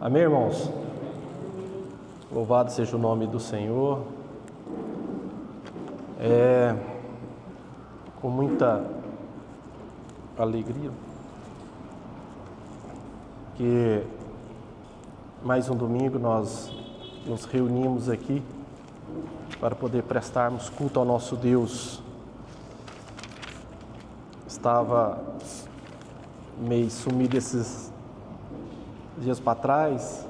Amém, irmãos? Louvado seja o nome do Senhor. Com muita alegria que mais um domingo nós nos reunimos aqui para poder prestarmos culto ao nosso Deus. Estava meio sumido esses dias para trás,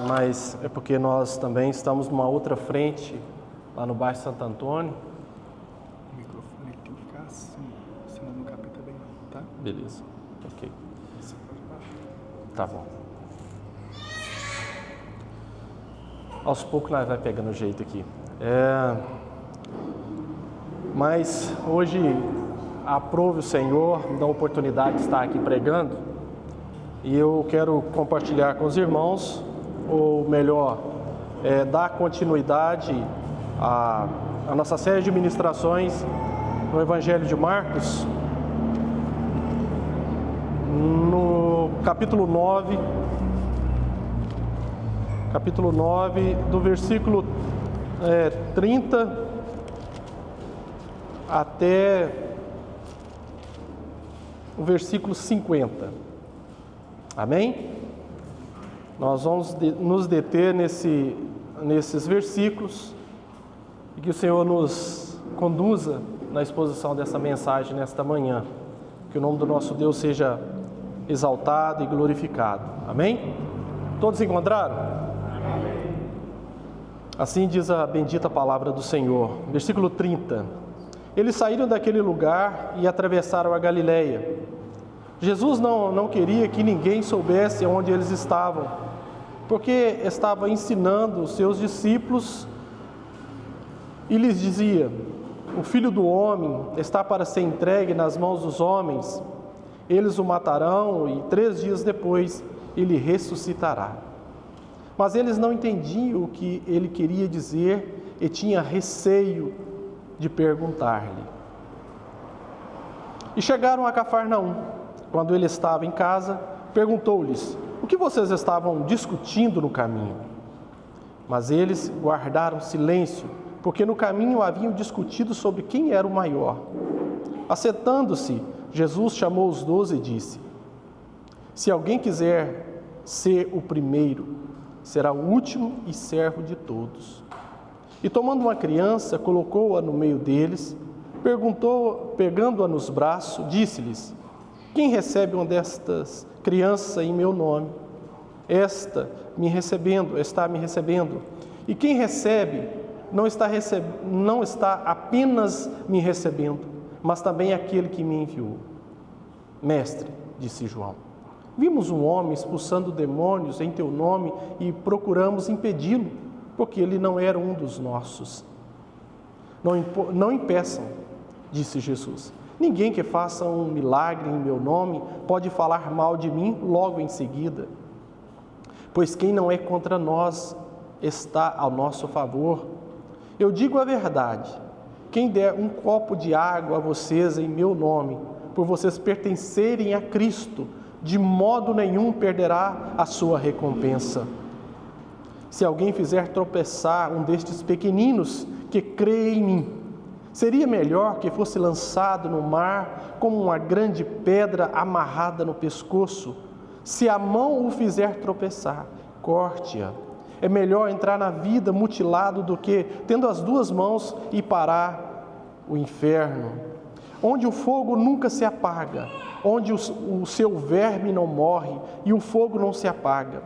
mas é porque nós também estamos numa outra frente, lá no bairro Santo Antônio. O microfone tem que ficar assim, senão não capta bem não, tá? Beleza, ok. Você pode baixar. Tá bom. Aos poucos nós vai pegando jeito aqui. Mas hoje aprove o Senhor, me dá a oportunidade de estar aqui pregando, e eu quero compartilhar com os irmãos, ou melhor, dar continuidade à nossa série de ministrações no Evangelho de Marcos, no capítulo 9, do versículo 30 até o versículo 50. Amém? Nós vamos nos deter nesses versículos e que o Senhor nos conduza na exposição dessa mensagem nesta manhã. Que o nome do nosso Deus seja exaltado e glorificado. Amém? Todos encontraram? Amém. Assim diz a bendita palavra do Senhor. Versículo 30. Eles saíram daquele lugar e atravessaram a Galileia. Jesus não queria que ninguém soubesse onde eles estavam, porque estava ensinando os seus discípulos e lhes dizia: o Filho do Homem está para ser entregue nas mãos dos homens, eles o matarão e 3 dias depois ele ressuscitará. Mas eles não entendiam o que ele queria dizer e tinham receio de perguntar-lhe. E chegaram a Cafarnaum. Quando ele estava em casa, perguntou-lhes: o que vocês estavam discutindo no caminho? Mas eles guardaram silêncio, porque no caminho haviam discutido sobre quem era o maior. Assentando-se, Jesus chamou os 12 e disse: se alguém quiser ser o primeiro, será o último e servo de todos. E tomando uma criança, colocou-a no meio deles, pegando-a nos braços, disse-lhes: quem recebe uma destas crianças em meu nome, está me recebendo. E quem recebe, não está apenas me recebendo, mas também aquele que me enviou. Mestre, disse João, vimos um homem expulsando demônios em teu nome e procuramos impedi-lo, porque ele não era um dos nossos. Não impeçam, disse Jesus. Ninguém que faça um milagre em meu nome pode falar mal de mim logo em seguida. Pois quem não é contra nós está ao nosso favor. Eu digo a verdade, quem der um copo de água a vocês em meu nome, por vocês pertencerem a Cristo, de modo nenhum perderá a sua recompensa. Se alguém fizer tropeçar um destes pequeninos que crê em mim, seria melhor que fosse lançado no mar como uma grande pedra amarrada no pescoço. Se a mão o fizer tropeçar, corte-a. É melhor entrar na vida mutilado do que, tendo as 2 mãos, ir parar o inferno, onde o fogo nunca se apaga, onde o seu verme não morre e o fogo não se apaga.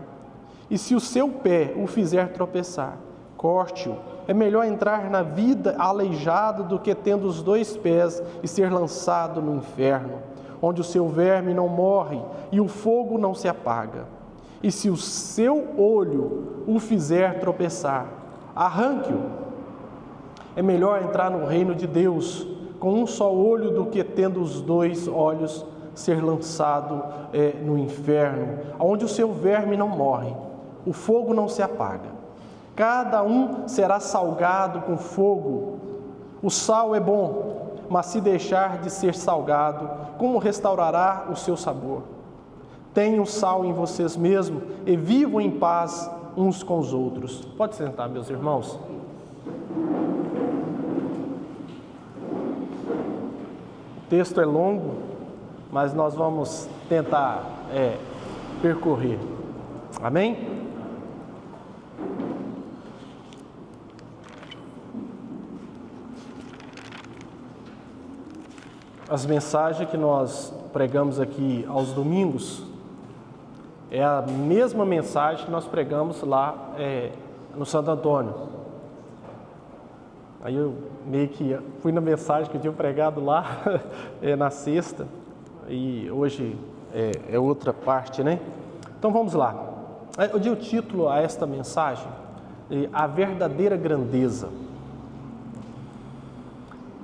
E se o seu pé o fizer tropeçar, corte-o. É melhor entrar na vida aleijado do que tendo os 2 pés e ser lançado no inferno, onde o seu verme não morre e o fogo não se apaga. E se o seu olho o fizer tropeçar, arranque-o. É melhor entrar no reino de Deus com um só olho do que tendo os 2 olhos ser lançado no inferno, onde o seu verme não morre, o fogo não se apaga. Cada um será salgado com fogo. O sal é bom, mas se deixar de ser salgado, como restaurará o seu sabor? tenham sal em vocês mesmos e vivam em paz uns com os outros. Pode sentar, meus irmãos. O texto é longo, mas nós vamos tentar percorrer. Amém? As mensagens que nós pregamos aqui aos domingos é a mesma mensagem que nós pregamos lá no Santo Antônio. Aí eu meio que fui na mensagem que eu tinha pregado lá na sexta, e hoje é outra parte, né? Então vamos lá. Eu dei o título a esta mensagem, A Verdadeira Grandeza.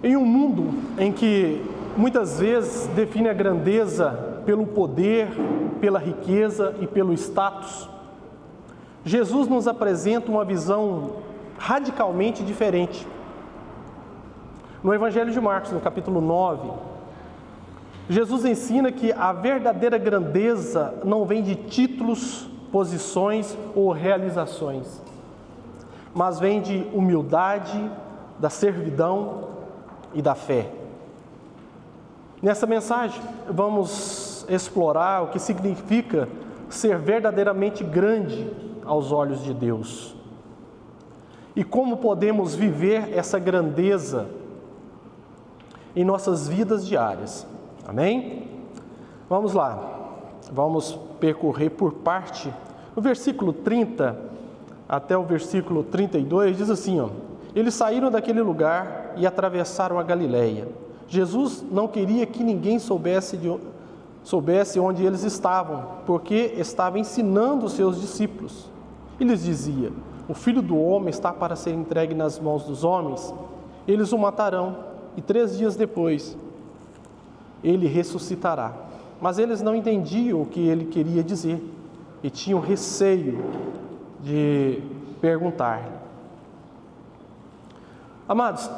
Em um mundo em que muitas vezes define a grandeza pelo poder, pela riqueza e pelo status, Jesus nos apresenta uma visão radicalmente diferente. No Evangelho de Marcos, no capítulo 9, Jesus ensina que a verdadeira grandeza não vem de títulos, posições ou realizações, mas vem de humildade, da servidão e da fé. Nessa mensagem, vamos explorar o que significa ser verdadeiramente grande aos olhos de Deus e como podemos viver essa grandeza em nossas vidas diárias. Amém? Vamos lá, vamos percorrer por parte. No versículo 30 até o versículo 32 diz assim, ó: Eles saíram daquele lugar e atravessaram a Galileia. Jesus não queria que ninguém soubesse onde eles estavam, porque estava ensinando os seus discípulos. E lhes dizia: O Filho do Homem está para ser entregue nas mãos dos homens. Eles o matarão, e 3 dias depois ele ressuscitará. Mas eles não entendiam o que ele queria dizer e tinham receio de perguntar-lhe. Amados,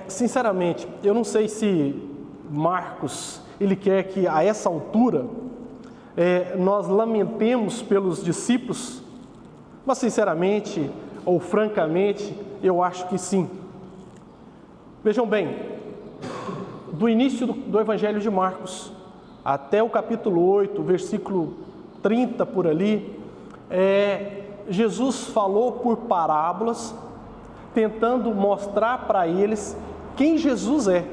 sinceramente, eu não sei se Marcos ele quer que a essa altura nós lamentemos pelos discípulos, mas sinceramente ou francamente, eu acho que sim. Vejam bem, do início do Evangelho de Marcos até o capítulo 8, versículo 30 por ali, Jesus falou por parábolas, tentando mostrar para eles quem Jesus é.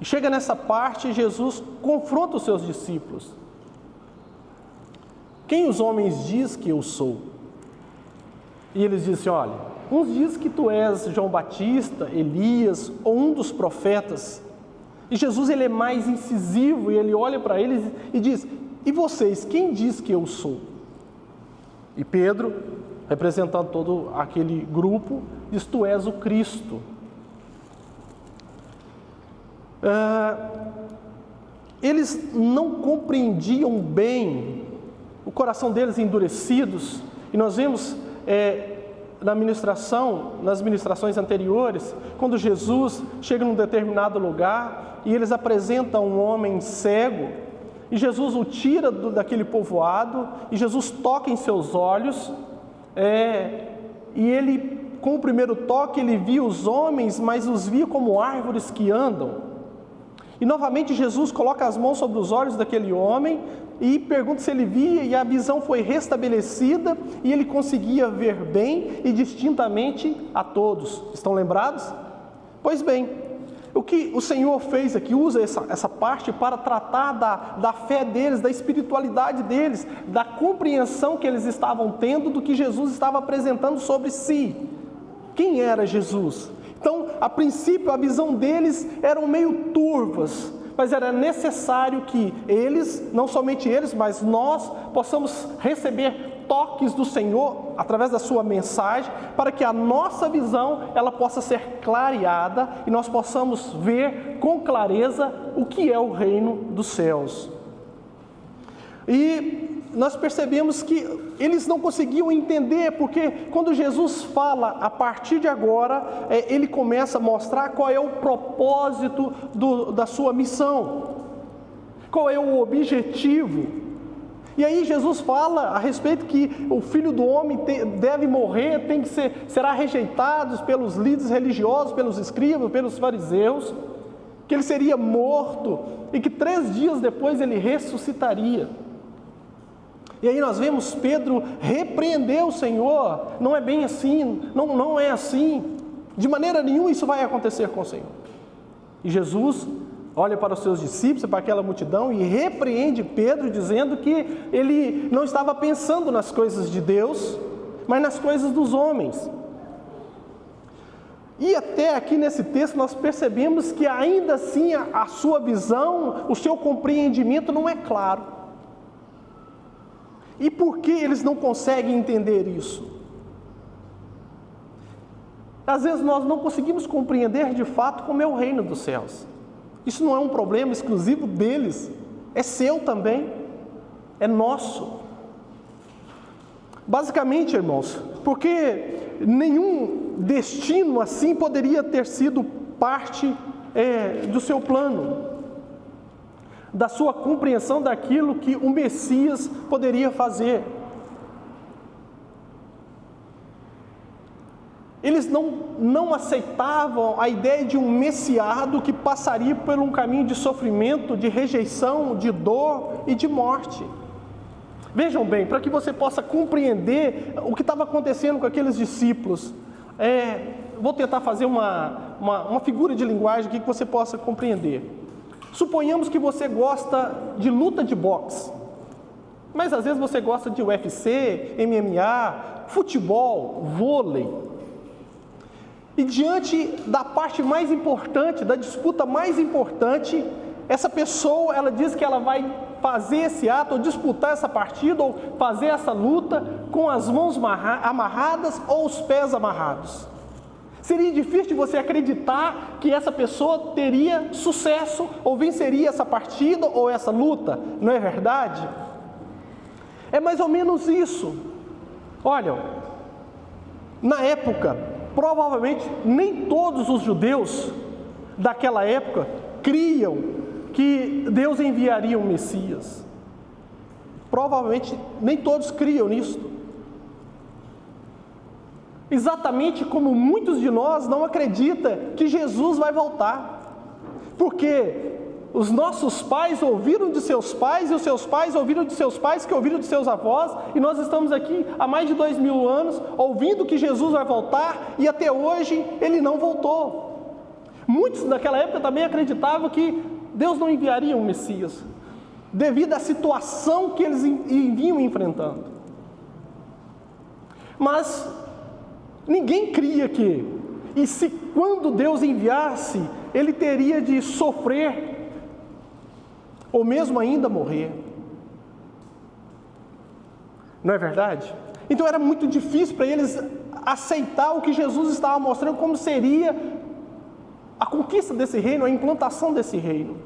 E chega nessa parte, Jesus confronta os seus discípulos. Quem os homens diz que eu sou? E eles dizem, olha, uns dizem que tu és João Batista, Elias ou um dos profetas. E Jesus ele é mais incisivo e ele olha para eles e diz, e vocês, quem diz que eu sou? E Pedro, representando todo aquele grupo, diz, tu és o Cristo. Eles não compreendiam bem, o coração deles endurecidos, e nós vemos nas ministrações anteriores, quando Jesus chega num determinado lugar e eles apresentam um homem cego, e Jesus o tira daquele povoado, e Jesus toca em seus olhos, e ele, com o primeiro toque, ele via os homens, mas os via como árvores que andam. E novamente Jesus coloca as mãos sobre os olhos daquele homem e pergunta se ele via, e a visão foi restabelecida e ele conseguia ver bem e distintamente a todos. Estão lembrados? Pois bem, o que o Senhor fez aqui, usa essa parte para tratar da fé deles, da espiritualidade deles, da compreensão que eles estavam tendo do que Jesus estava apresentando sobre si. Quem era Jesus? Então, a princípio, a visão deles eram meio turvas, mas era necessário que eles, não somente eles, mas nós possamos receber toques do Senhor através da sua mensagem, para que a nossa visão ela possa ser clareada e nós possamos ver com clareza o que é o reino dos céus. E nós percebemos que eles não conseguiam entender, porque quando Jesus fala, a partir de agora, ele começa a mostrar qual é o propósito da sua missão. Qual é o objetivo? E aí Jesus fala a respeito que o Filho do Homem deve morrer, será rejeitado pelos líderes religiosos, pelos escribas, pelos fariseus, que ele seria morto e que 3 dias depois ele ressuscitaria. E aí nós vemos Pedro repreender o Senhor: não é bem assim, não é assim, de maneira nenhuma isso vai acontecer com o Senhor. E Jesus olha para os seus discípulos, para aquela multidão, e repreende Pedro, dizendo que ele não estava pensando nas coisas de Deus, mas nas coisas dos homens. E até aqui nesse texto nós percebemos que ainda assim a sua visão, o seu compreendimento não é claro. E por que eles não conseguem entender isso? Às vezes nós não conseguimos compreender de fato como é o reino dos céus. Isso não é um problema exclusivo deles, é seu também, é nosso. Basicamente, irmãos, porque nenhum destino assim poderia ter sido parte do seu plano, da sua compreensão daquilo que o Messias poderia fazer. Eles não aceitavam a ideia de um messiado que passaria por um caminho de sofrimento, de rejeição, de dor e de morte. Vejam bem, para que você possa compreender o que estava acontecendo com aqueles discípulos, vou tentar fazer uma figura de linguagem aqui que você possa compreender. Suponhamos que você gosta de luta de boxe, mas às vezes você gosta de UFC, MMA, futebol, vôlei. E diante da parte mais importante, da disputa mais importante, essa pessoa, ela diz que ela vai fazer esse ato, ou disputar essa partida, ou fazer essa luta com as mãos amarradas ou os pés amarrados. Seria difícil de você acreditar que essa pessoa teria sucesso, ou venceria essa partida, ou essa luta, não é verdade? É mais ou menos isso. Olha, na época, provavelmente nem todos os judeus daquela época criam que Deus enviaria um Messias. Provavelmente nem todos criam nisso. Exatamente como muitos de nós não acreditam que Jesus vai voltar. Porque os nossos pais ouviram de seus pais, e os seus pais ouviram de seus pais, que ouviram de seus avós, e nós estamos aqui há mais de 2000 anos, ouvindo que Jesus vai voltar, e até hoje Ele não voltou. Muitos naquela época também acreditavam que Deus não enviaria um Messias, devido à situação que eles vinham enfrentando. Mas ninguém cria que, e se quando Deus enviasse, Ele teria de sofrer, ou mesmo ainda morrer. Não é verdade? Então era muito difícil para eles aceitar o que Jesus estava mostrando, como seria a conquista desse reino, a implantação desse reino.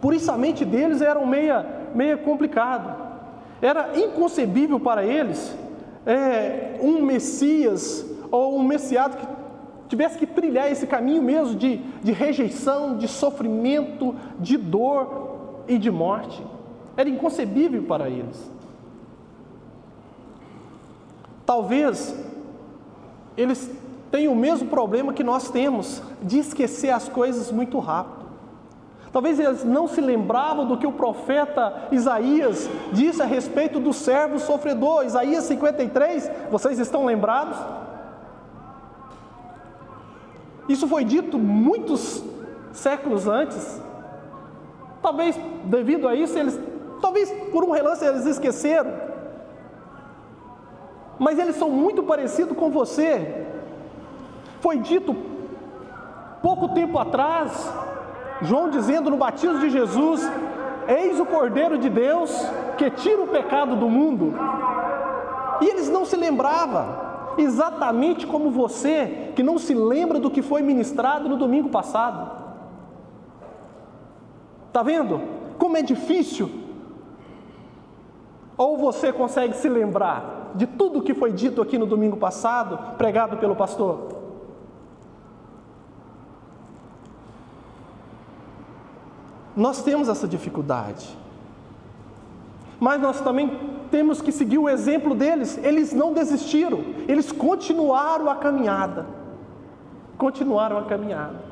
Por isso a mente deles era meia complicado. Era inconcebível para eles um Messias ou um Messiado que tivesse que trilhar esse caminho mesmo de rejeição, de sofrimento, de dor e de morte. Era inconcebível para eles. Talvez eles tenham o mesmo problema que nós temos, de esquecer as coisas muito rápido. Talvez eles não se lembravam do que o profeta Isaías disse a respeito do servo sofredor. Isaías 53, vocês estão lembrados? Isso foi dito muitos séculos antes. Talvez devido a isso, talvez por um relance eles esqueceram. Mas eles são muito parecidos com você. Foi dito pouco tempo atrás, João dizendo no batismo de Jesus: eis o Cordeiro de Deus que tira o pecado do mundo. E eles não se lembravam. Exatamente como você, que não se lembra do que foi ministrado no domingo passado. Está vendo? Como é difícil. Ou você consegue se lembrar de tudo que foi dito aqui no domingo passado, pregado pelo pastor? Nós temos essa dificuldade. Mas nós também temos que seguir o exemplo deles. Eles não desistiram, eles continuaram a caminhada. Continuaram a caminhada.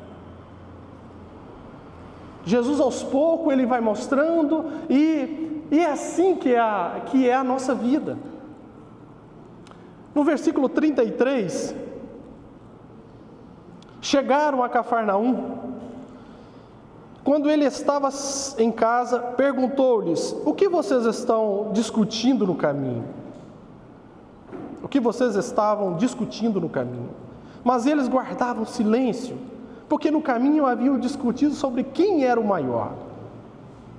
Jesus aos poucos ele vai mostrando e é assim que é a nossa vida. No versículo 33, chegaram a Cafarnaum. Quando ele estava em casa, perguntou-lhes: o que vocês estão discutindo no caminho? O que vocês estavam discutindo no caminho? Mas eles guardavam silêncio, porque no caminho haviam discutido sobre quem era o maior.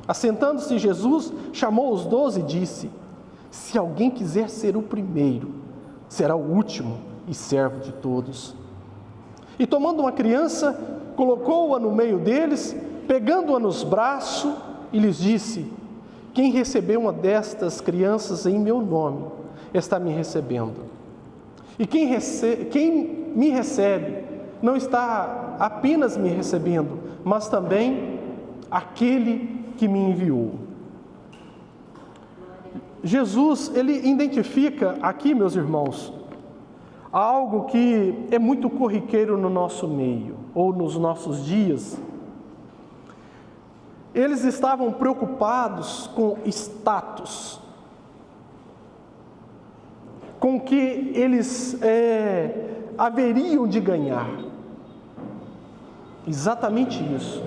Assentando-se Jesus, chamou os 12 e disse: se alguém quiser ser o primeiro, será o último e servo de todos. E tomando uma criança, colocou-a no meio deles, pegando-a nos braços, e lhes disse: quem receber uma destas crianças em meu nome, está me recebendo. E quem me recebe, não está apenas me recebendo, mas também aquele que me enviou. Jesus, ele identifica aqui, meus irmãos, algo que é muito corriqueiro no nosso meio, ou nos nossos dias. Eles estavam preocupados com status, com o que eles haveriam de ganhar. Exatamente isso.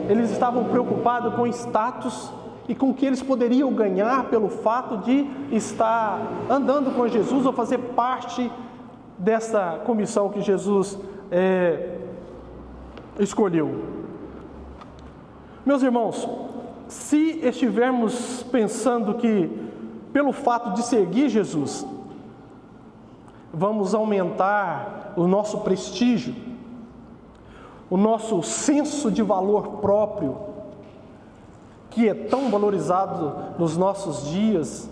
Eles estavam preocupados com status e com o que eles poderiam ganhar pelo fato de estar andando com Jesus ou fazer parte dessa comissão que Jesus escolheu. Meus irmãos, se estivermos pensando que pelo fato de seguir Jesus, vamos aumentar o nosso prestígio, o nosso senso de valor próprio, que é tão valorizado nos nossos dias,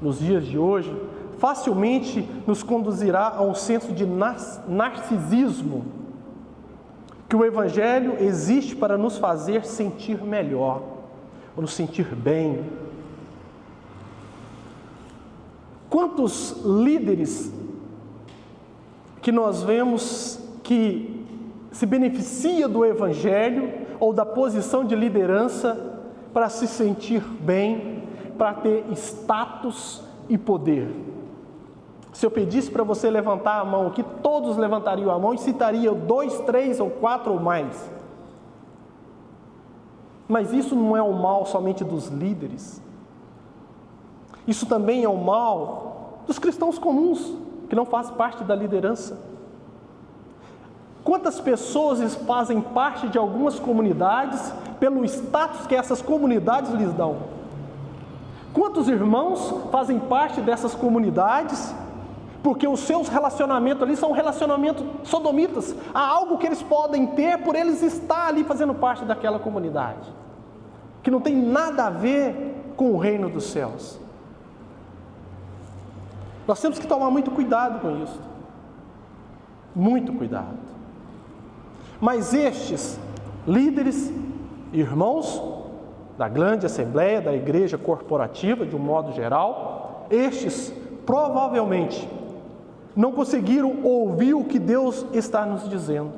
nos dias de hoje, facilmente nos conduzirá a um senso de narcisismo, que o Evangelho existe para nos fazer sentir melhor, ou nos sentir bem. Quantos líderes que nós vemos que se beneficia do Evangelho ou da posição de liderança para se sentir bem, para ter status e poder? Se eu pedisse para você levantar a mão aqui, todos levantariam a mão e citariam 2, 3 ou 4 ou mais. Mas isso não é o mal somente dos líderes. Isso também é o mal dos cristãos comuns, que não fazem parte da liderança. Quantas pessoas fazem parte de algumas comunidades pelo status que essas comunidades lhes dão? Quantos irmãos fazem parte dessas comunidades porque os seus relacionamentos ali são relacionamentos sodomitas? Há algo que eles podem ter por eles estar ali fazendo parte daquela comunidade, que não tem nada a ver com o reino dos céus. Nós temos que tomar muito cuidado com isso. Muito cuidado. Mas estes líderes, irmãos da grande assembleia, da igreja corporativa, de um modo geral, estes provavelmente não conseguiram ouvir o que Deus está nos dizendo.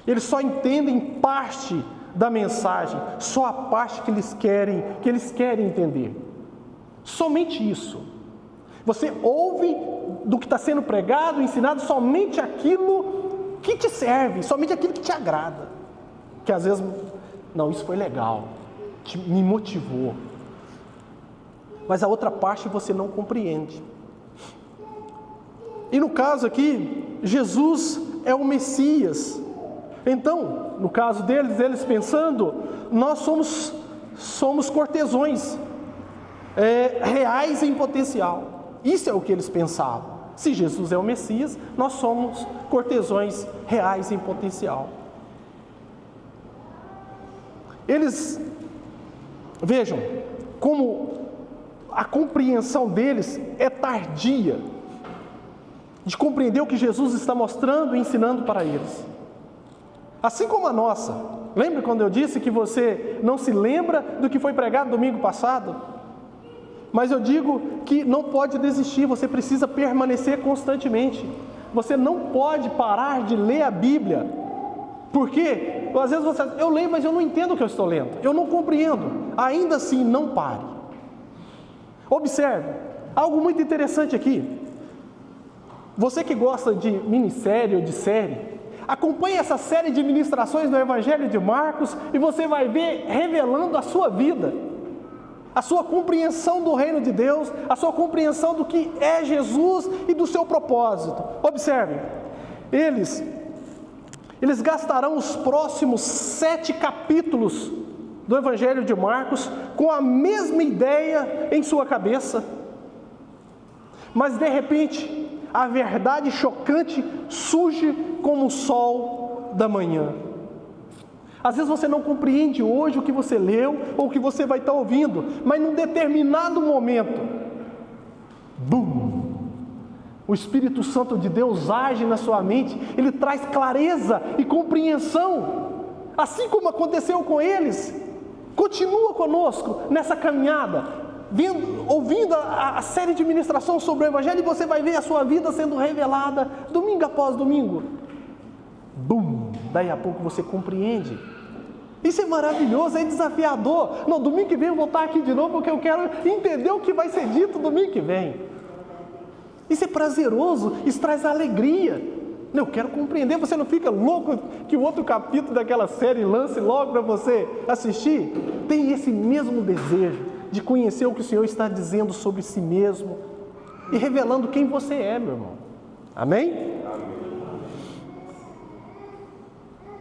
Eles só entendem parte da mensagem, só a parte que eles querem entender. Somente isso. Você ouve do que está sendo pregado, ensinado, somente aquilo que te serve, somente aquilo que te agrada. Que às vezes, não, isso foi legal, me motivou. Mas a outra parte você não compreende. E no caso aqui, Jesus é o Messias. Então, no caso deles, eles pensando, nós somos cortesões reais em potencial. Isso é o que eles pensavam. Se Jesus é o Messias, nós somos cortesões reais em potencial. Eles, vejam, como a compreensão deles é tardia, de compreender o que Jesus está mostrando e ensinando para eles. Assim como a nossa. Lembra quando eu disse que você não se lembra do que foi pregado domingo passado? Mas eu digo que não pode desistir, você precisa permanecer constantemente. Você não pode parar de ler a Bíblia. Por quê? Às vezes eu leio, mas eu não entendo o que eu estou lendo. Eu não compreendo. Ainda assim, não pare. Observe, algo muito interessante aqui. Você que gosta de minissérie ou de série, acompanhe essa série de ministrações no Evangelho de Marcos e você vai ver revelando a sua vida, a sua compreensão do reino de Deus, a sua compreensão do que é Jesus e do seu propósito. Observe, eles gastarão os próximos 7 capítulos do Evangelho de Marcos com a mesma ideia em sua cabeça, mas de repente a verdade chocante surge como o sol da manhã. Às vezes você não compreende hoje o que você leu ou o que você vai estar ouvindo, mas num determinado momento, bum! O Espírito Santo de Deus age na sua mente, ele traz clareza e compreensão, assim como aconteceu com eles. Continua conosco nessa caminhada, ouvindo a série de ministração sobre o Evangelho, e você vai ver a sua vida sendo revelada domingo após domingo. Bum! Daí a pouco você compreende. Isso é maravilhoso, é desafiador. No domingo que vem eu vou estar aqui de novo, porque eu quero entender o que vai ser dito domingo que vem. Isso é prazeroso, isso traz alegria. Eu quero compreender, você não fica louco que o outro capítulo daquela série lance logo para você assistir? Tem esse mesmo desejo de conhecer o que o Senhor está dizendo sobre si mesmo e revelando quem você é, meu irmão. Amém?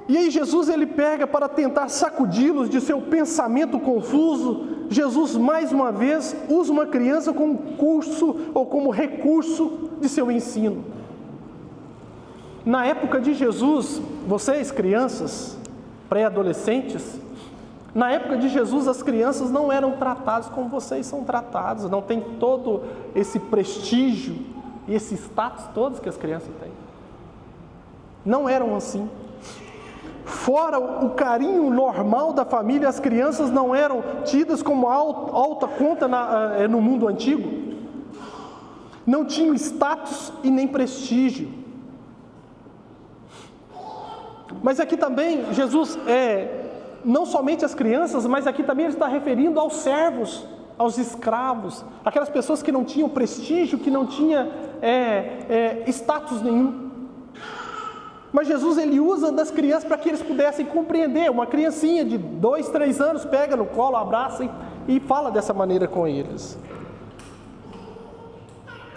E aí Jesus, ele pega para tentar sacudi-los de seu pensamento confuso. Jesus, mais uma vez, usa uma criança como curso ou como recurso de seu ensino. Na época de Jesus, vocês crianças, pré-adolescentes, na época de Jesus as crianças não eram tratadas como vocês são tratados, não tem todo esse prestígio e esse status todos que as crianças têm. Não eram assim. Fora o carinho normal da família, as crianças não eram tidas como alta conta no mundo antigo. Não tinham status e nem prestígio. Mas aqui também, Jesus, não somente as crianças, mas aqui também ele está referindo aos servos, aos escravos, aquelas pessoas que não tinham prestígio, que não tinham status nenhum. Mas Jesus, ele usa das crianças para que eles pudessem compreender. Uma criancinha de 2, 3 anos pega no colo, abraça e fala dessa maneira com eles.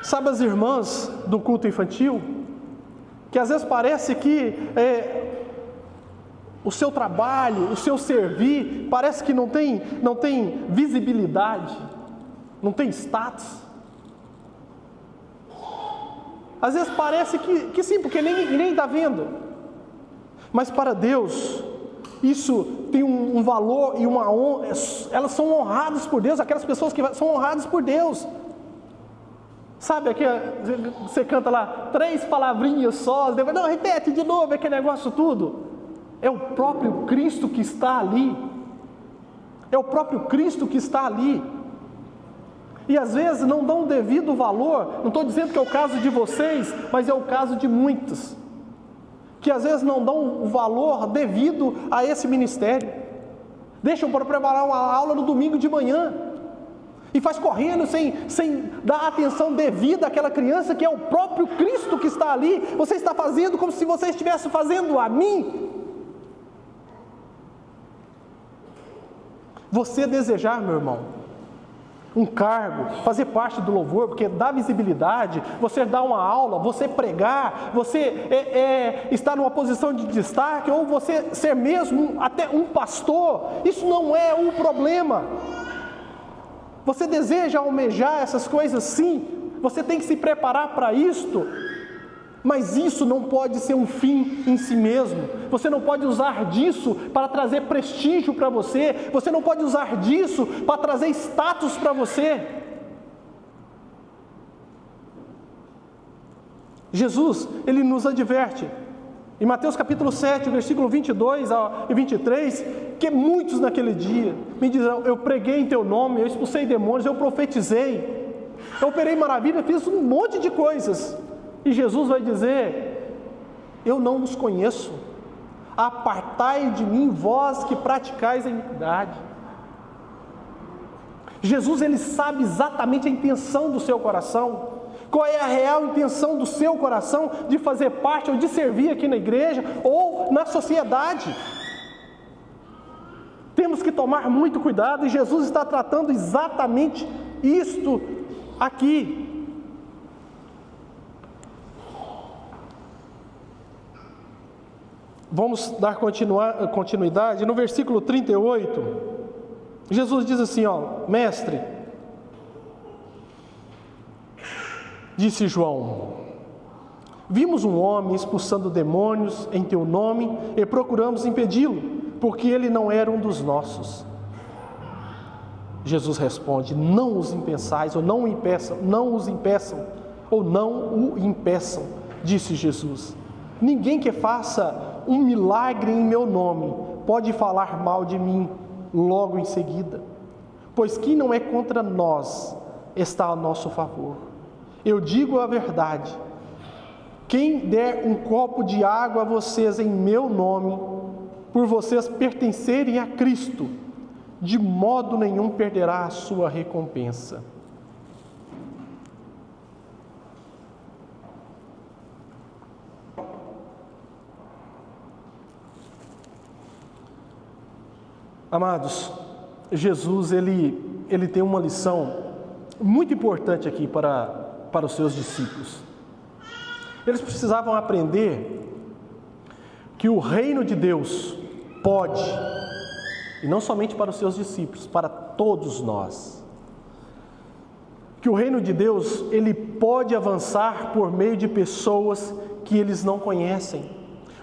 Sabe as irmãs do culto infantil? Que às vezes parece que o seu trabalho, o seu servir, parece que não tem visibilidade, não tem status. Às vezes parece que sim, porque ninguém está vendo. Mas para Deus, isso tem um valor e uma honra. Elas são honradas por Deus, aquelas pessoas que são honradas por Deus. Sabe, aqui você canta lá 3 palavrinhas só, depois, não, repete de novo aquele negócio tudo. É o próprio Cristo que está ali. É o próprio Cristo que está ali. E às vezes não dão o devido valor, não estou dizendo que é o caso de vocês, mas é o caso de muitos, que às vezes não dão o valor devido a esse ministério. Deixam para preparar uma aula no domingo de manhã, e faz correndo sem dar atenção devida àquela criança que é o próprio Cristo que está ali. Você está fazendo como se você estivesse fazendo a mim. Você desejar, meu irmão, um cargo, fazer parte do louvor, porque dá visibilidade, você dar uma aula, você pregar, você estar numa posição de destaque, ou você ser mesmo até um pastor, isso não é um problema. Você deseja almejar essas coisas, sim, você tem que se preparar para isto, mas isso não pode ser um fim em si mesmo. Você não pode usar disso para trazer prestígio para você, você não pode usar disso para trazer status para você. Jesus, ele nos adverte Em Mateus capítulo 7, versículo 22 e 23, que muitos naquele dia me dirão: eu preguei em teu nome, eu expulsei demônios, eu profetizei, eu operei maravilha, fiz um monte de coisas. E Jesus vai dizer: eu não os conheço, apartai de mim, vós que praticais a iniquidade. Jesus, ele sabe exatamente a intenção do seu coração. Qual é a real intenção do seu coração de fazer parte ou de servir aqui na igreja ou na sociedade? Temos que tomar muito cuidado, e Jesus está tratando exatamente isto aqui. Vamos dar continuidade. No versículo 38, Jesus diz assim: mestre, disse João, vimos um homem expulsando demônios em teu nome e procuramos impedi-lo, porque ele não era um dos nossos. Jesus responde: não os impeçais, ou não os impeçam, ou não o impeçam, disse Jesus. Ninguém que faça um milagre em meu nome pode falar mal de mim logo em seguida, pois quem não é contra nós está a nosso favor. Eu digo a verdade, quem der um copo de água a vocês em meu nome, por vocês pertencerem a Cristo, de modo nenhum perderá a sua recompensa. Amados, Jesus, ele tem uma lição muito importante aqui para os seus discípulos. Eles precisavam aprender que o reino de Deus pode, e não somente para os seus discípulos, para todos nós, que o reino de Deus, ele pode avançar por meio de pessoas que eles não conhecem.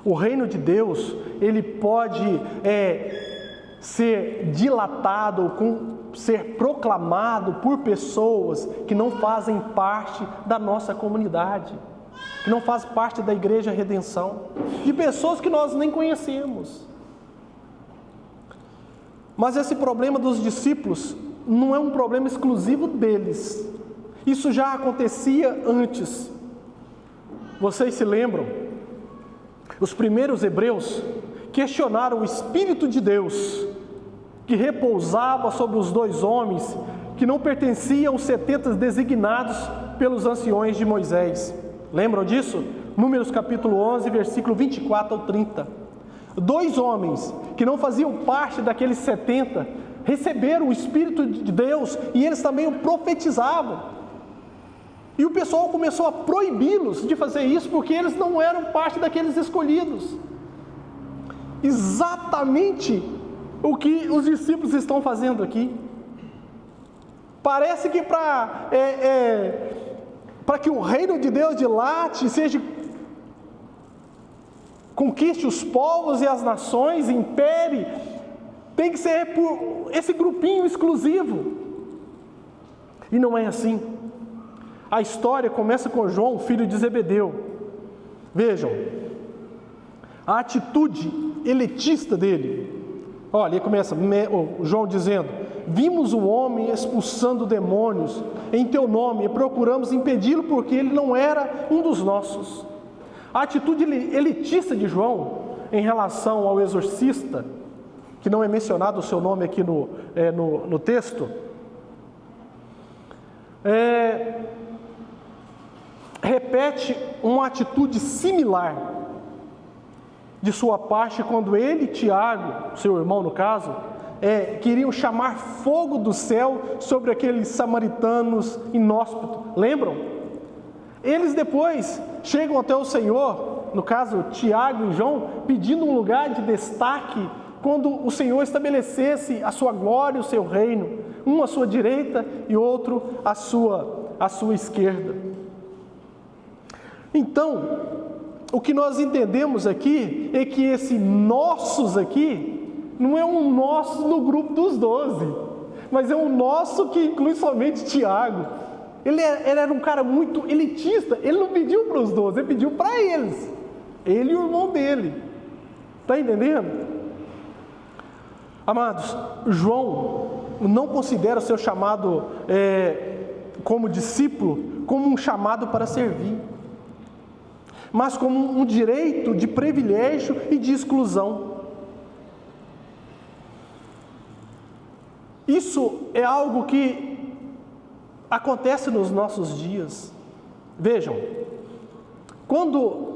O reino de Deus, ele pode ser dilatado, ser proclamado por pessoas que não fazem parte da nossa comunidade, que não fazem parte da Igreja Redenção, de pessoas que nós nem conhecemos. Mas esse problema dos discípulos não é um problema exclusivo deles. Isso já acontecia antes. Vocês se lembram? Os primeiros hebreus questionaram o Espírito de Deus que repousava sobre os dois homens que não pertenciam aos 70 designados pelos anciões de Moisés. Lembram disso? Números capítulo 11, versículo 24 ao 30. Dois homens que não faziam parte daqueles 70 receberam o Espírito de Deus e eles também o profetizavam. E o pessoal começou a proibi-los de fazer isso porque eles não eram parte daqueles escolhidos. Exatamente o que os discípulos estão fazendo aqui. Parece que para que o reino de Deus dilate, conquiste os povos e as nações, impere, tem que ser por esse grupinho exclusivo. E não é assim. A história começa com João, filho de Zebedeu. Vejam, a atitude elitista dele. Olha, ele começa, João dizendo: vimos um homem expulsando demônios em teu nome e procuramos impedi-lo porque ele não era um dos nossos. A atitude elitista de João em relação ao exorcista, que não é mencionado o seu nome aqui no texto, repete uma atitude similar de sua parte quando ele e Tiago, seu irmão no caso, queriam chamar fogo do céu sobre aqueles samaritanos inóspitos. Lembram? Eles depois chegam até o Senhor, no caso Tiago e João, pedindo um lugar de destaque quando o Senhor estabelecesse a sua glória, o seu reino, um à sua direita e outro à sua esquerda. Então, o que nós entendemos aqui é que esse nossos aqui não é um nosso no grupo dos 12, mas é um nosso que inclui somente Tiago. Ele era um cara muito elitista, ele não pediu para os 12, ele pediu para eles. Ele e o irmão dele. Está entendendo? Amados, João não considera o seu chamado como discípulo como um chamado para servir, mas como um direito de privilégio e de exclusão. Isso é algo que acontece nos nossos dias. Vejam, quando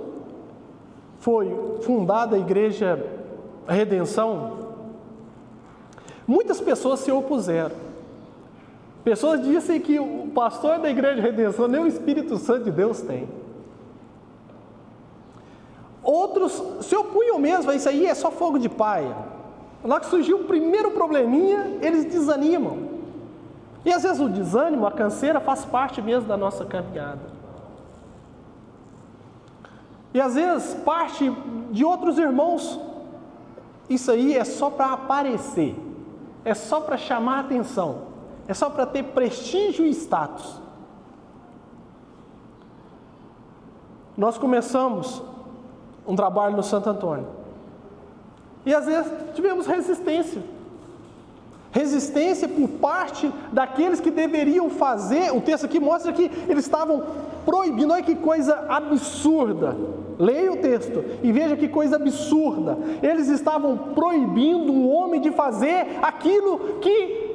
foi fundada a Igreja Redenção, muitas pessoas se opuseram. Pessoas dizem que o pastor da Igreja Redenção nem o Espírito Santo de Deus tem. Outros se opunham mesmo, isso aí é só fogo de palha. Lá que surgiu o primeiro probleminha, eles desanimam. E às vezes o desânimo, a canseira, faz parte mesmo da nossa caminhada. E às vezes parte de outros irmãos, isso aí é só para aparecer, é só para chamar a atenção, é só para ter prestígio e status. Nós começamos um trabalho no Santo Antônio. E às vezes tivemos resistência. Resistência por parte daqueles que deveriam fazer. O texto aqui mostra que eles estavam proibindo. Olha que coisa absurda. Leia o texto e veja que coisa absurda. Eles estavam proibindo um homem de fazer aquilo que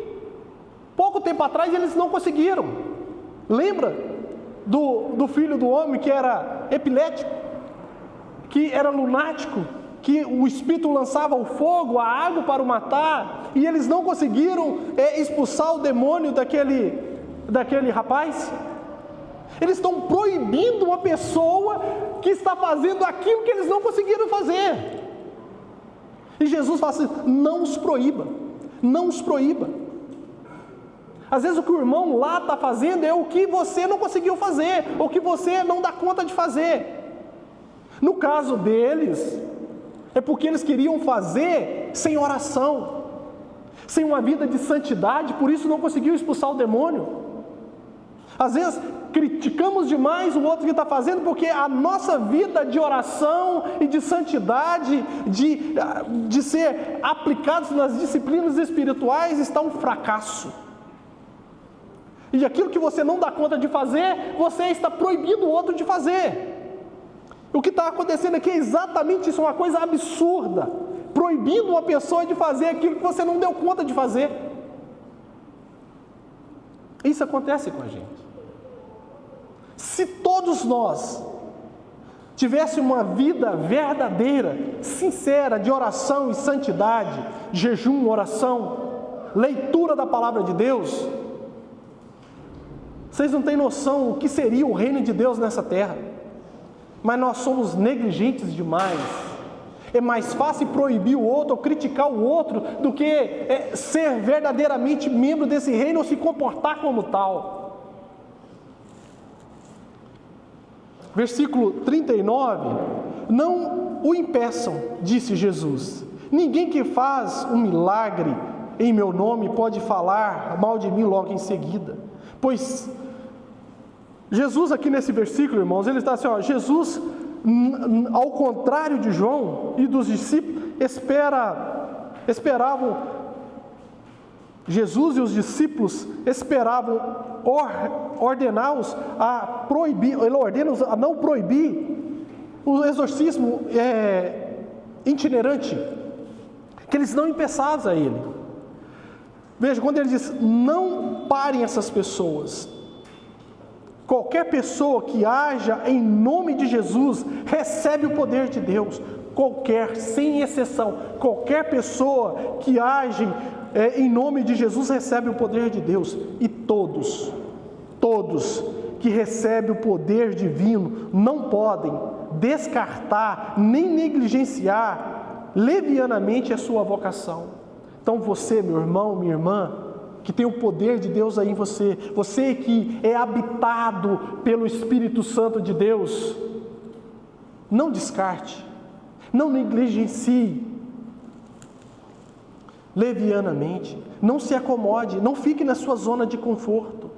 pouco tempo atrás eles não conseguiram. Lembra do filho do homem que era epilético, que era lunático, que o Espírito lançava o fogo, a água para o matar, e eles não conseguiram expulsar o demônio daquele rapaz? Eles estão proibindo uma pessoa que está fazendo aquilo que eles não conseguiram fazer. E Jesus fala assim: não os proíba, não os proíba. Às vezes o que o irmão lá está fazendo é o que você não conseguiu fazer, ou que você não dá conta de fazer. No caso deles, é porque eles queriam fazer sem oração, sem uma vida de santidade, por isso não conseguiu expulsar o demônio. Às vezes criticamos demais o outro que está fazendo, porque a nossa vida de oração e de santidade, de ser aplicados nas disciplinas espirituais, está um fracasso. E aquilo que você não dá conta de fazer, você está proibindo o outro de fazer. O que está acontecendo aqui é exatamente isso, uma coisa absurda, proibindo uma pessoa de fazer aquilo que você não deu conta de fazer. Isso acontece com a gente. Se todos nós tivéssemos uma vida verdadeira, sincera, de oração e santidade, jejum, oração, leitura da palavra de Deus, vocês não têm noção o que seria o reino de Deus nessa terra. Mas nós somos negligentes demais. É mais fácil proibir o outro ou criticar o outro do que ser verdadeiramente membro desse reino ou se comportar como tal. Versículo 39: não o impeçam, disse Jesus. Ninguém que faz um milagre em meu nome pode falar mal de mim logo em seguida. Pois Jesus aqui nesse versículo, irmãos, ele está assim, ó, Jesus, ao contrário de João e dos discípulos, esperavam, Jesus e os discípulos esperavam ordená-los a proibir, ele ordena-os a não proibir o exorcismo itinerante, que eles não impeçados a ele. Veja, quando ele diz, não parem essas pessoas. Qualquer pessoa que haja em nome de Jesus recebe o poder de Deus. Qualquer, sem exceção, qualquer pessoa que age em nome de Jesus recebe o poder de Deus. E todos que recebem o poder divino não podem descartar nem negligenciar levianamente a sua vocação. Então você, meu irmão, minha irmã, que tem o poder de Deus aí em você, você que é habitado pelo Espírito Santo de Deus, não descarte, não negligencie levianamente, não se acomode, não fique na sua zona de conforto.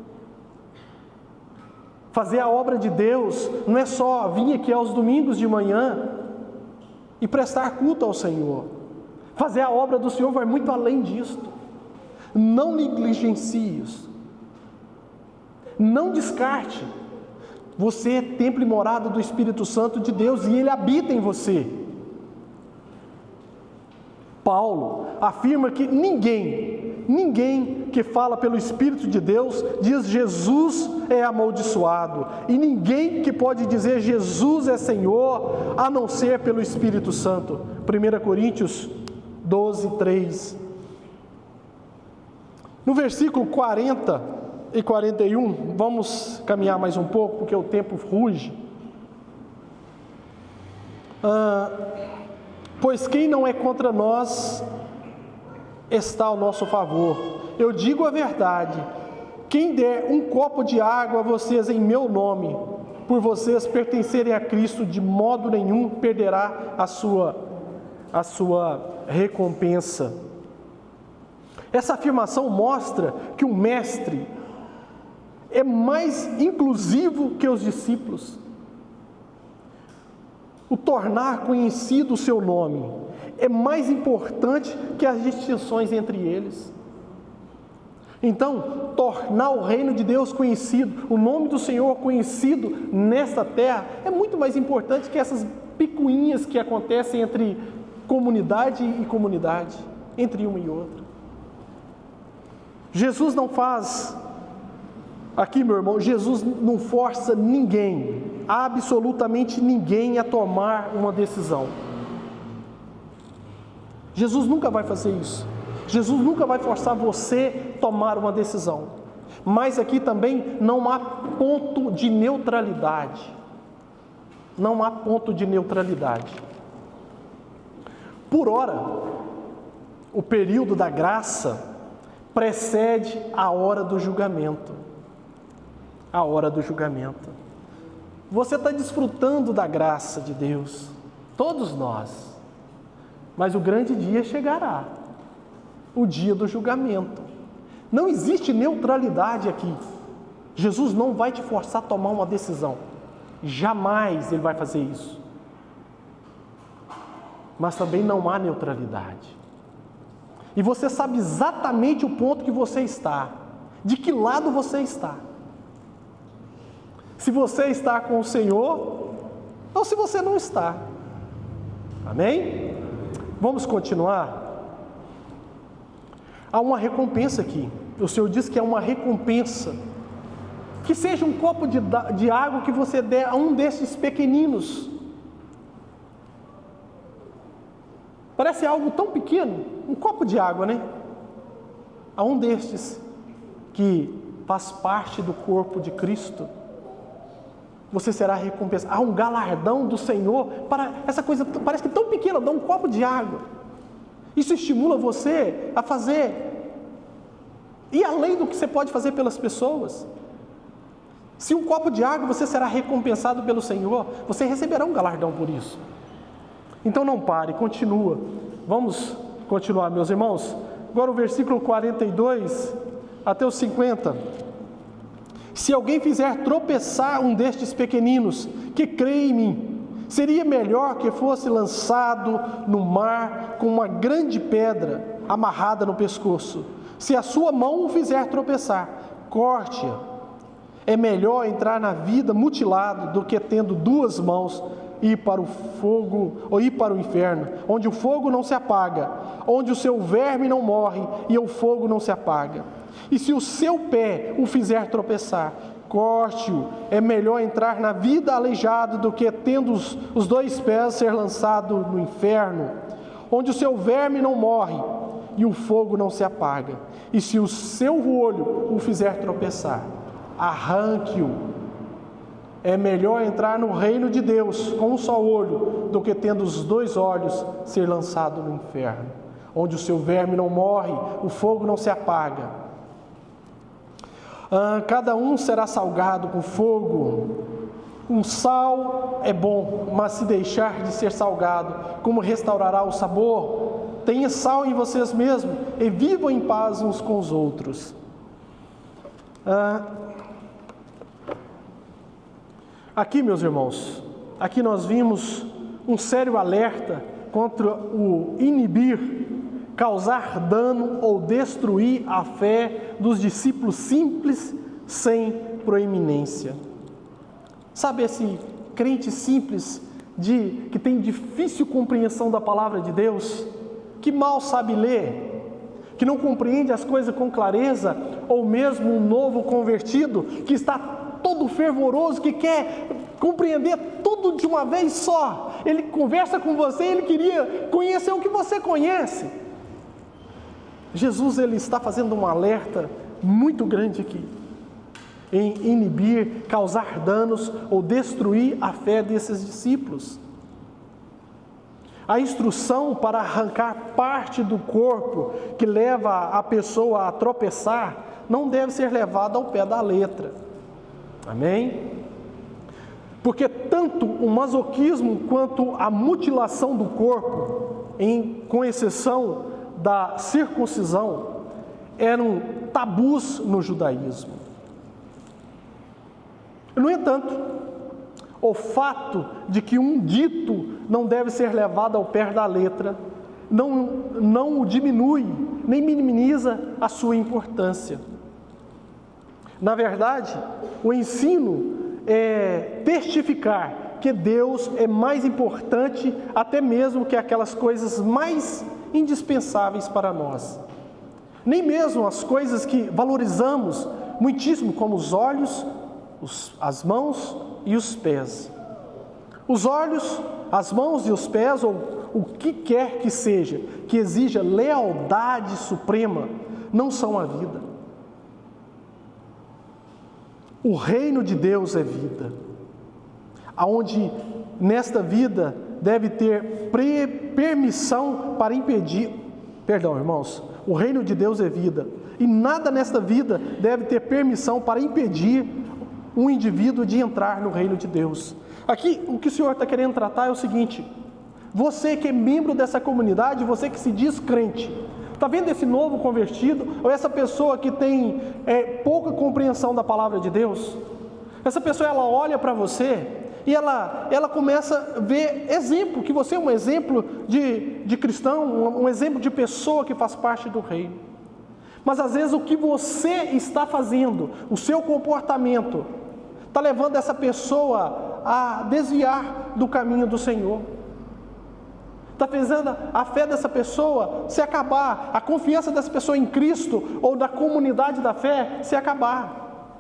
Fazer a obra de Deus não é só vir aqui aos domingos de manhã e prestar culto ao Senhor. Fazer a obra do Senhor vai muito além disto. Não negligencie isso. Não descarte. Você é templo e morada do Espírito Santo de Deus e Ele habita em você. Paulo afirma que ninguém que fala pelo Espírito de Deus diz Jesus é amaldiçoado. E ninguém que pode dizer Jesus é Senhor, a não ser pelo Espírito Santo. 1 Coríntios 12, 3. No versículo 40 e 41, vamos caminhar mais um pouco, porque o tempo ruge. Pois quem não é contra nós está ao nosso favor. Eu digo a verdade, quem der um copo de água a vocês em meu nome, por vocês pertencerem a Cristo, de modo nenhum perderá a sua recompensa. Essa afirmação mostra que o mestre é mais inclusivo que os discípulos. O tornar conhecido o seu nome é mais importante que as distinções entre eles. Então, tornar o reino de Deus conhecido, o nome do Senhor conhecido nesta terra, é muito mais importante que essas picuinhas que acontecem entre comunidade e comunidade, entre uma e outra. Jesus não faz, aqui meu irmão, Jesus não força ninguém, absolutamente ninguém a tomar uma decisão. Jesus nunca vai fazer isso. Jesus nunca vai forçar você a tomar uma decisão. Mas aqui também não há ponto de neutralidade. Não há ponto de neutralidade. Por ora, o período da graça precede a hora do julgamento. A hora do julgamento. Você está desfrutando da graça de Deus, todos nós. Mas o grande dia chegará, o dia do julgamento. Não existe neutralidade aqui. Jesus não vai te forçar a tomar uma decisão. Jamais Ele vai fazer isso. Mas também não há neutralidade. E você sabe exatamente o ponto que você está. De que lado você está. Se você está com o Senhor, ou se você não está. Amém? Vamos continuar? Há uma recompensa aqui. O Senhor diz que é uma recompensa. Que seja um copo de água que você der a um desses pequeninos. Parece algo tão pequeno, um copo de água, né? A um destes que faz parte do corpo de Cristo, você será recompensado. Há um galardão do Senhor para essa coisa, parece que tão pequena, dá um copo de água. Isso estimula você a fazer, e além do que você pode fazer pelas pessoas. Se um copo de água você será recompensado pelo Senhor, você receberá um galardão por isso. Então não pare, continua. Vamos continuar, meus irmãos. Agora o versículo 42 até o 50. Se alguém fizer tropeçar um destes pequeninos, que crê em mim, seria melhor que fosse lançado no mar com uma grande pedra amarrada no pescoço. Se a sua mão o fizer tropeçar, corte-a. É melhor entrar na vida mutilado do que tendo duas mãos ir para o fogo ou ir para o inferno, onde o fogo não se apaga, onde o seu verme não morre e o fogo não se apaga. E se o seu pé o fizer tropeçar, corte-o. É melhor entrar na vida aleijado do que tendo os dois pés ser lançado no inferno, onde o seu verme não morre e o fogo não se apaga. E se o seu olho o fizer tropeçar, arranque-o. É melhor entrar no reino de Deus com um só olho do que tendo os dois olhos ser lançado no inferno, onde o seu verme não morre, o fogo não se apaga. Cada um será salgado com fogo. Um sal é bom, mas se deixar de ser salgado, como restaurará o sabor? Tenha sal em vocês mesmos e vivam em paz uns com os outros. Aqui, meus irmãos, aqui nós vimos um sério alerta contra o inibir, causar dano ou destruir a fé dos discípulos simples sem proeminência. Sabe esse crente simples que tem difícil compreensão da palavra de Deus, que mal sabe ler, que não compreende as coisas com clareza, ou mesmo um novo convertido que está todo fervoroso, que quer compreender tudo de uma vez só. Ele conversa com você, ele queria conhecer o que você conhece. Jesus, ele está fazendo um alerta muito grande aqui, em inibir, causar danos ou destruir a fé desses discípulos. A instrução para arrancar parte do corpo que leva a pessoa a tropeçar não deve ser levada ao pé da letra. Amém? Porque tanto o masoquismo quanto a mutilação do corpo, com exceção da circuncisão, eram tabus no judaísmo. No entanto, o fato de que um dito não deve ser levado ao pé da letra não o diminui, nem minimiza a sua importância. Na verdade, o ensino é testificar que Deus é mais importante até mesmo que aquelas coisas mais indispensáveis para nós. Nem mesmo as coisas que valorizamos muitíssimo, como os olhos, as mãos e os pés. Os olhos, as mãos e os pés, ou o que quer que seja, que exija lealdade suprema, não são a vida. O reino de Deus é vida, aonde nesta vida deve ter permissão para impedir, irmãos, o reino de Deus é vida, e nada nesta vida deve ter permissão para impedir um indivíduo de entrar no reino de Deus. Aqui, o que o Senhor está querendo tratar é o seguinte: você que é membro dessa comunidade, você que se diz crente, está vendo esse novo convertido, ou essa pessoa que tem pouca compreensão da palavra de Deus? Essa pessoa, ela olha para você e ela começa a ver exemplo, que você é um exemplo de cristão, um exemplo de pessoa que faz parte do reino. Mas às vezes o que você está fazendo, o seu comportamento, está levando essa pessoa a desviar do caminho do Senhor. Está fazendo a fé dessa pessoa se acabar, a confiança dessa pessoa em Cristo ou da comunidade da fé se acabar.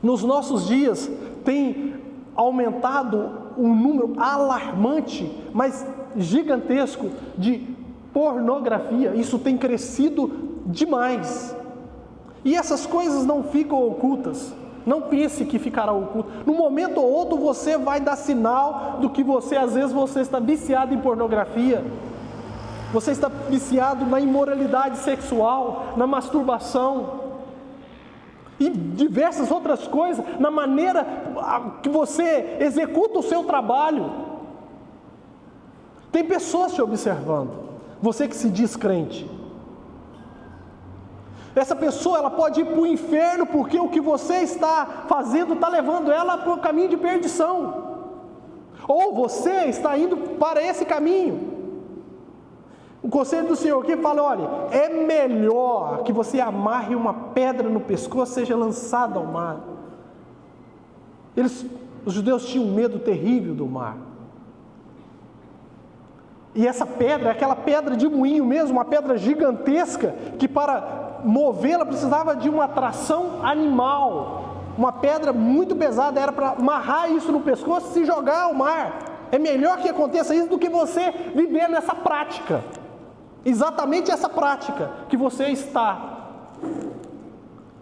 Nos nossos dias tem aumentado um número alarmante, mas gigantesco, de pornografia. Isso tem crescido demais. E essas coisas não ficam ocultas. Não pense que ficará oculto. Num momento ou outro você vai dar sinal do que às vezes você está viciado em pornografia. Você está viciado na imoralidade sexual, na masturbação e diversas outras coisas, na maneira que você executa o seu trabalho. Tem pessoas te observando, você que se diz crente. Essa pessoa, ela pode ir para o inferno porque o que você está fazendo está levando ela para o caminho de perdição. Ou você está indo para esse caminho. O conselho do Senhor aqui fala: olha, é melhor que você amarre uma pedra no pescoço e seja lançado ao mar. Os judeus tinham um medo terrível do mar. E essa pedra é aquela pedra de moinho mesmo, uma pedra gigantesca, que para movê-la precisava de uma tração animal. Uma pedra muito pesada, era para amarrar isso no pescoço e se jogar ao mar. É melhor que aconteça isso do que você viver nessa prática. Exatamente essa prática que você está.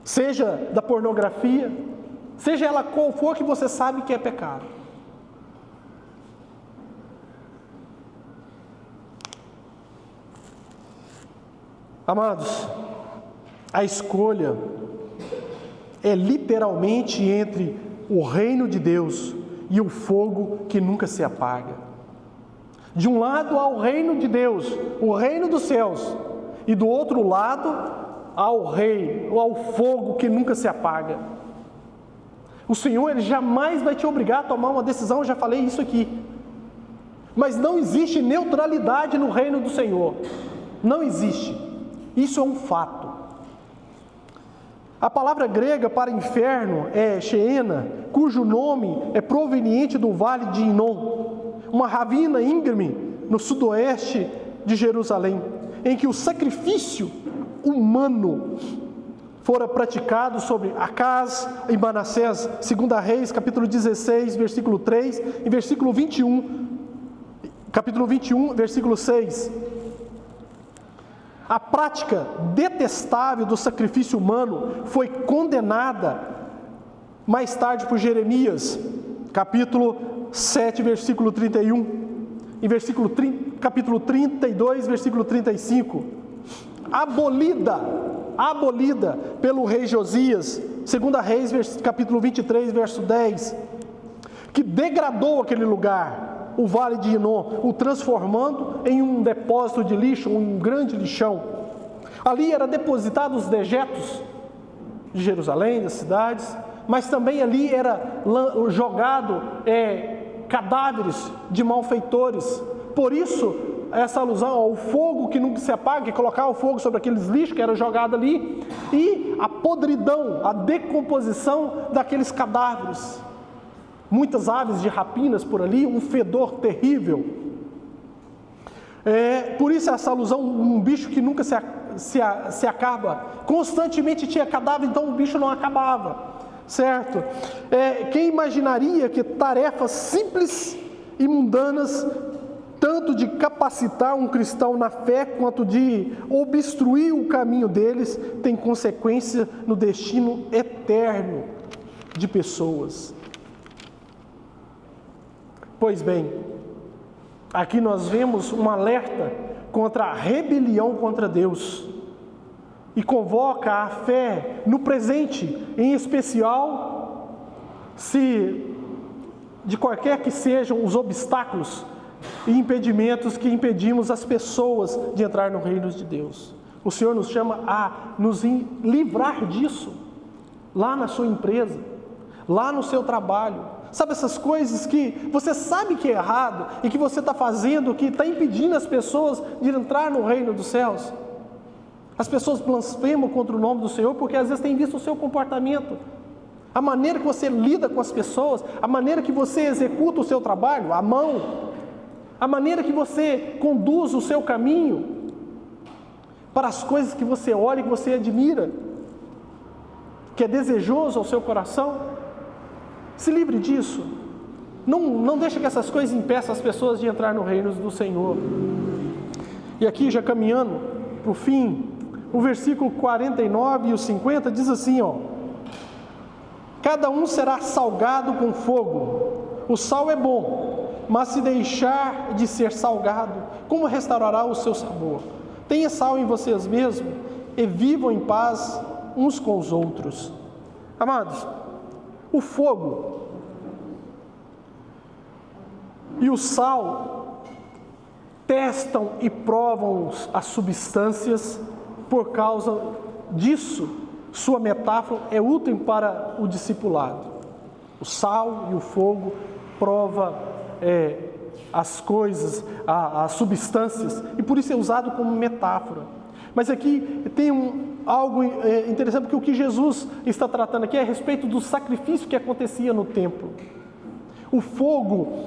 Seja da pornografia, seja ela qual for, que você sabe que é pecado. Amados, a escolha é literalmente entre o reino de Deus e o fogo que nunca se apaga. De um lado há o reino de Deus, o reino dos céus, e do outro lado há o reino, ao fogo que nunca se apaga. O Senhor, Ele jamais vai te obrigar a tomar uma decisão, eu já falei isso aqui. Mas não existe neutralidade no reino do Senhor. Não existe. Isso é um fato. A palavra grega para inferno é Sheena, cujo nome é proveniente do vale de Inom, uma ravina íngreme no sudoeste de Jerusalém, em que o sacrifício humano fora praticado sobre Acaz e Manassés, 2 Reis, capítulo 16, versículo 3, e versículo 21, capítulo 21, versículo 6. A prática detestável do sacrifício humano foi condenada mais tarde por Jeremias, capítulo 7, versículo 31, e capítulo 32, versículo 35. Abolida pelo rei Josias, 2 Reis, capítulo 23, verso 10, que degradou aquele lugar, o vale de Inom, o transformando em um depósito de lixo, um grande lixão. Ali era depositado os dejetos de Jerusalém, das cidades, mas também ali era jogado cadáveres de malfeitores. Por isso, essa alusão ao fogo que nunca se apaga, que colocar o fogo sobre aqueles lixos que era jogado ali, e a podridão, a decomposição daqueles cadáveres. Muitas aves de rapinas por ali, um fedor terrível. Por isso essa alusão, um bicho que nunca se acaba. Constantemente tinha cadáver, então o bicho não acabava, certo? Quem imaginaria que tarefas simples e mundanas, tanto de capacitar um cristão na fé, quanto de obstruir o caminho deles, tem consequência no destino eterno de pessoas. Pois bem, aqui nós vemos um alerta contra a rebelião contra Deus e convoca a fé no presente, em especial se de qualquer que sejam os obstáculos e impedimentos que impedimos as pessoas de entrar no reino de Deus. O Senhor nos chama a nos livrar disso, lá na sua empresa, lá no seu trabalho. Sabe essas coisas que você sabe que é errado e que você está fazendo, que está impedindo as pessoas de entrar no reino dos céus? As pessoas blasfemam contra o nome do Senhor porque às vezes têm visto o seu comportamento, a maneira que você lida com as pessoas, a maneira que você executa o seu trabalho, a mão, a maneira que você conduz o seu caminho para as coisas que você olha e que você admira, que é desejoso ao seu coração. Se livre disso. Não deixe que essas coisas impeçam as pessoas de entrar no reino do Senhor. E aqui, já caminhando para o fim, o versículo 49 e o 50 diz assim, cada um será salgado com fogo. O sal é bom, mas se deixar de ser salgado, como restaurará o seu sabor? Tenha sal em vocês mesmos e vivam em paz uns com os outros. Amados, o fogo e o sal testam e provam as substâncias. Por causa disso, sua metáfora é útil para o discipulado. O sal e o fogo prova as coisas, as substâncias, e por isso é usado como metáfora. Mas aqui tem algo interessante, porque o que Jesus está tratando aqui é a respeito do sacrifício que acontecia no templo. O fogo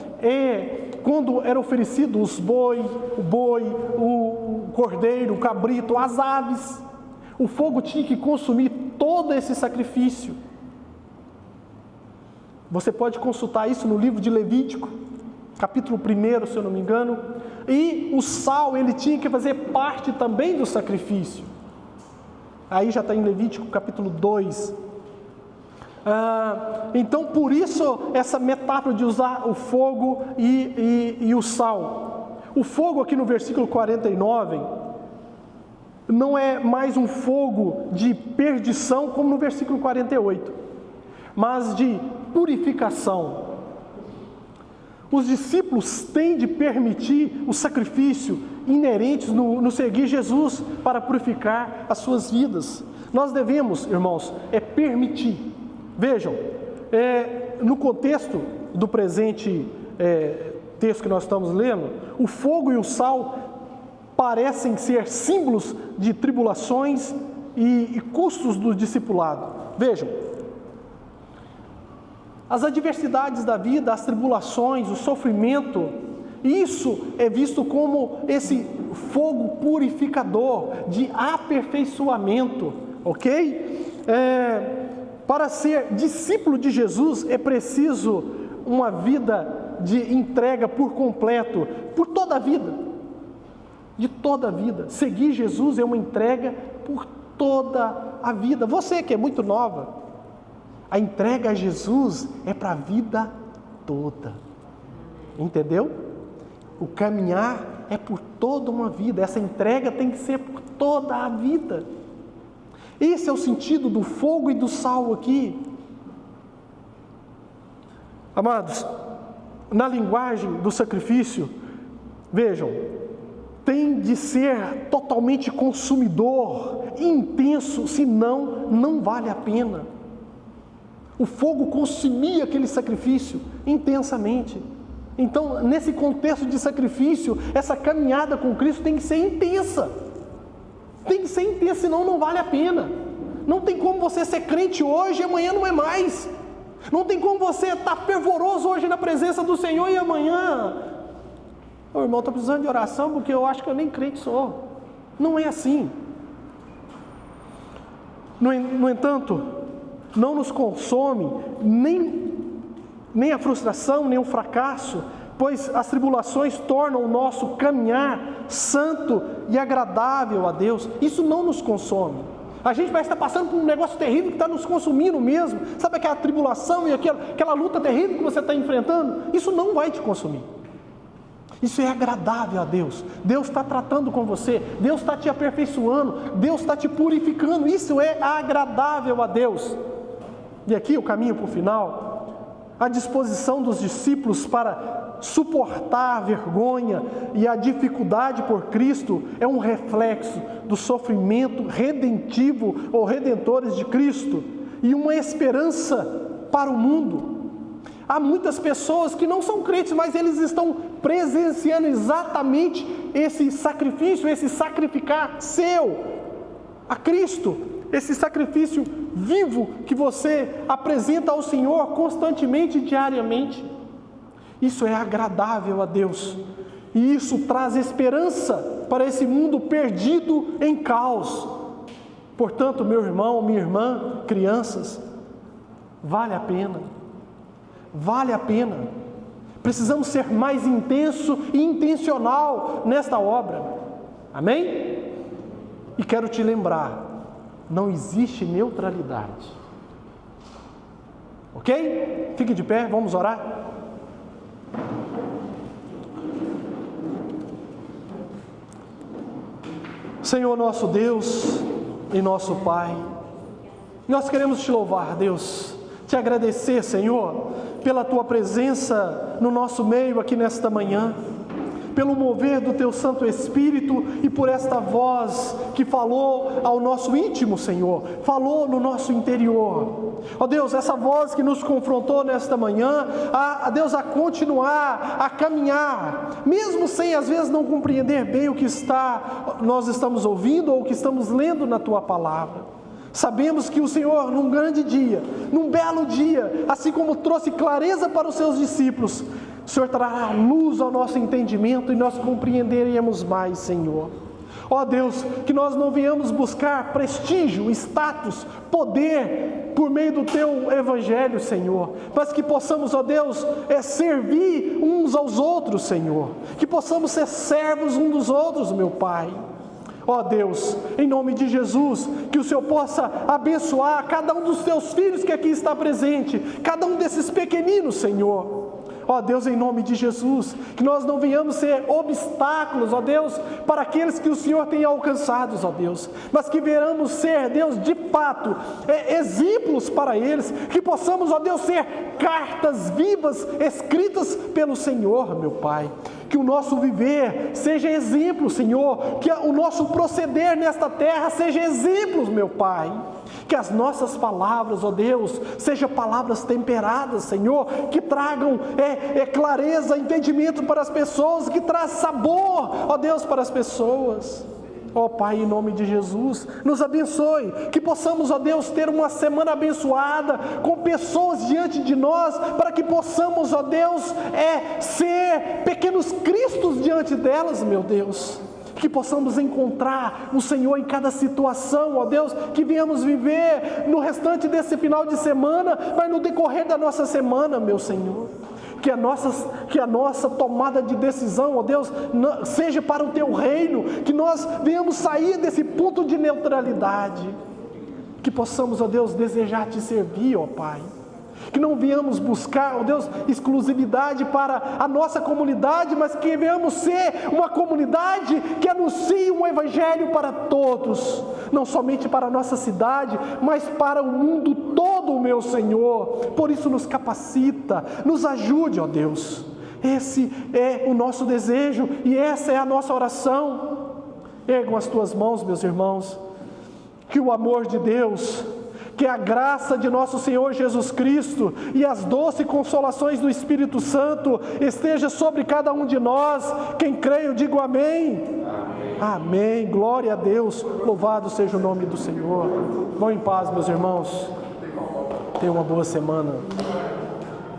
quando era oferecido o boi, o cordeiro, o cabrito, as aves, o fogo tinha que consumir todo esse sacrifício. Você pode consultar isso no livro de Levítico, capítulo 1, se eu não me engano. E o sal, ele tinha que fazer parte também do sacrifício. Aí já está em Levítico, capítulo 2. Então, por isso, essa metáfora de usar o fogo e o sal. O fogo aqui no versículo 49 não é mais um fogo de perdição, como no versículo 48, mas de purificação. Os discípulos têm de permitir o sacrifício inerentes no seguir Jesus para purificar as suas vidas. Nós devemos, irmãos, permitir. Vejam, no contexto do presente texto que nós estamos lendo, o fogo e o sal parecem ser símbolos de tribulações e custos do discipulado. Vejam, as adversidades da vida, as tribulações, o sofrimento, isso é visto como esse fogo purificador de aperfeiçoamento, ok? Para ser discípulo de Jesus é preciso uma vida de entrega por completo, por toda a vida, de toda a vida. Seguir Jesus é uma entrega por toda a vida. Você que é muito nova, a entrega a Jesus é para a vida toda, entendeu? O caminhar é por toda uma vida, essa entrega tem que ser por toda a vida. Esse é o sentido do fogo e do sal aqui. Amados, na linguagem do sacrifício, vejam, tem de ser totalmente consumidor, intenso, senão não vale a pena. O fogo consumia aquele sacrifício intensamente. Então, nesse contexto de sacrifício, essa caminhada com Cristo tem que ser intensa. Tem que ser intensa, senão não vale a pena. Não tem como você ser crente hoje e amanhã não é mais. Não tem como você estar fervoroso hoje na presença do Senhor e amanhã... Ô irmão, estou precisando de oração porque eu acho que eu nem crente sou. Não é assim. No entanto, não nos consome nem a frustração, nem o fracasso, pois as tribulações tornam o nosso caminhar santo e agradável a Deus. Isso não nos consome. A gente vai estar passando por um negócio terrível que está nos consumindo mesmo. Sabe aquela tribulação e aquela luta terrível que você está enfrentando? Isso não vai te consumir. Isso é agradável a Deus. Deus está tratando com você, Deus está te aperfeiçoando, Deus está te purificando. Isso é agradável a Deus. E aqui o caminho para o final. A disposição dos discípulos para suportar a vergonha e a dificuldade por Cristo é um reflexo do sofrimento redentivo ou redentores de Cristo e uma esperança para o mundo. Há muitas pessoas que não são crentes, mas eles estão presenciando exatamente esse sacrifício, esse sacrificar seu a Cristo, esse sacrifício vivo que você apresenta ao Senhor constantemente, diariamente. Isso é agradável a Deus e isso traz esperança para esse mundo perdido em caos. Portanto, meu irmão, minha irmã, crianças, vale a pena. Vale a pena. Precisamos ser mais intenso e intencional nesta obra. Amém? E quero te lembrar, não existe neutralidade. Ok? Fique de pé, vamos orar. Senhor nosso Deus e nosso Pai, nós queremos te louvar, Deus, te agradecer, Senhor, pela Tua presença no nosso meio aqui nesta manhã, pelo mover do Teu Santo Espírito e por esta voz que falou ao nosso íntimo, Senhor, falou no nosso interior. Ó Deus, essa voz que nos confrontou nesta manhã, Deus, a continuar, a caminhar, mesmo sem às vezes não compreender bem o que nós estamos ouvindo ou o que estamos lendo na Tua Palavra. Sabemos que o Senhor, num grande dia, num belo dia, assim como trouxe clareza para os seus discípulos, o Senhor trará luz ao nosso entendimento e nós compreenderemos mais, Senhor. Ó Deus, que nós não venhamos buscar prestígio, status, poder por meio do Teu Evangelho, Senhor, mas que possamos, ó Deus, servir uns aos outros, Senhor, que possamos ser servos uns dos outros, meu Pai. Ó Deus, em nome de Jesus, que o Senhor possa abençoar cada um dos Teus filhos que aqui está presente, cada um desses pequeninos, Senhor. Ó Deus, em nome de Jesus, que nós não venhamos ser obstáculos, ó Deus, para aqueles que o Senhor tem alcançados, ó Deus, mas que venhamos ser, Deus, de fato, exemplos para eles, que possamos, ó Deus, ser cartas vivas escritas pelo Senhor, meu Pai. Que o nosso viver seja exemplo, Senhor, que o nosso proceder nesta terra seja exemplo, meu Pai. Que as nossas palavras, ó Deus, sejam palavras temperadas, Senhor, que tragam clareza, entendimento para as pessoas, que traz sabor, ó Deus, para as pessoas. Ó Pai, em nome de Jesus, nos abençoe, que possamos, ó Deus, ter uma semana abençoada, com pessoas diante de nós, para que possamos, ó Deus, ser pequenos cristos diante delas, meu Deus. Que possamos encontrar o Senhor em cada situação, ó Deus, que venhamos viver no restante desse final de semana, mas no decorrer da nossa semana, meu Senhor. Que a nossa tomada de decisão, ó Deus, seja para o Teu reino, que nós venhamos sair desse ponto de neutralidade, que possamos, ó Deus, desejar Te servir, ó Pai. Que não venhamos buscar, ó Deus, exclusividade para a nossa comunidade, mas que venhamos ser uma comunidade que anuncie um evangelho para todos, não somente para a nossa cidade, mas para o mundo todo, meu Senhor. Por isso nos capacita, nos ajude, ó Deus. Esse é o nosso desejo e essa é a nossa oração. Ergam as tuas mãos, meus irmãos, que o amor de Deus, que a graça de nosso Senhor Jesus Cristo e as doces consolações do Espírito Santo esteja sobre cada um de nós. Quem crê, eu digo amém. Amém. Amém. Glória a Deus. Louvado seja o nome do Senhor. Vão em paz, meus irmãos. Tenham uma boa semana.